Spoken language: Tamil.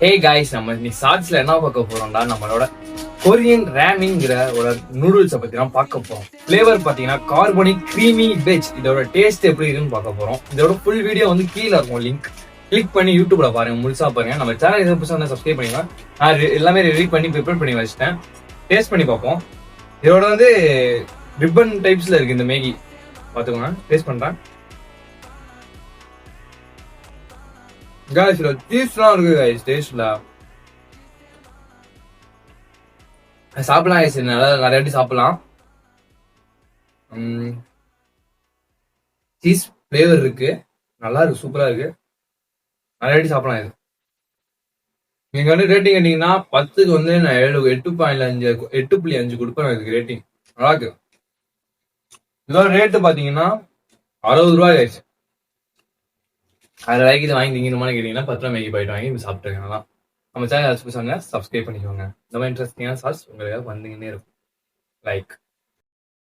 ஹே காய்ஸ், நம்ம இன்னைக்கு ஷார்ட்ஸ்ல என்ன பார்க்க போறோம்டா, நம்மளோட கொரியன் ரேமிங்கிற ஒரு நூடுல்ஸை பத்தி தான் பார்க்க போறோம். ஃபிளேவர் பாத்தீங்கன்னா கார்பனிக் கிரீமி வெஜ். இதோட டேஸ்ட் எப்படி இருக்குன்னு பார்க்க போறோம். இதோட ஃபுல் வீடியோ வந்து கீழே இருக்கும், லிங்க் கிளிக் பண்ணி யூடியூப்ல பாருங்க, முழுசா பாருங்க. நம்ம சேனல் எதாவது புதுசாக வந்து சப்ஸ்கிரைப் பண்ணிக்கலாம். நான் எல்லாமே ரெடி பண்ணி ப்ரிப்பேர் பண்ணி வச்சுட்டேன். டேஸ்ட் பண்ணி பார்ப்போம். இதோட வந்து ரிப்பன் டைப்ஸ்ல இருக்கு இந்த மேகி. பாத்துக்கோங்க, டேஸ்ட் பண்றேன். காய்ஸ், சீஸ்லாம் இருக்கு காய்ஸ். டேஸ்ட்ல சாப்பிடலாம் காய்ஸ், நல்லா நிறைய வாட்டி சாப்பிடலாம். சீஸ் ஃபிளேவர் இருக்கு, நல்லா இருக்கு, சூப்பரா இருக்கு. நிறைய வாட்டி சாப்பிடலாம். இது நீங்க வந்து ரேட்டிங் கேட்டீங்கன்னா 10க்கு வந்து நான் 8.5 கொடுப்பேன். இதுக்கு ரேட்டிங் நல்லா இருக்கு. இதோட ரேட்டு பாத்தீங்கன்னா 60 ரூபாய் ஆயிடுச்சு. 10 ரூபாய்க்கு இது வாங்கி திங்கணுமான்னு கேட்டீங்கன்னா 10 ரூபாய் மேகி போயிட்டு வாங்கி சாப்பிட்டுருக்கேன். தான் நம்ம சேனல் சப்ஸ்கிரைப் பண்ணிக்கோங்க. இந்த மாதிரி இன்ட்ரெஸ்டிங்கான சார்ஸ் உங்களுக்கு வந்தீங்கன்னே இருக்கும். லைக்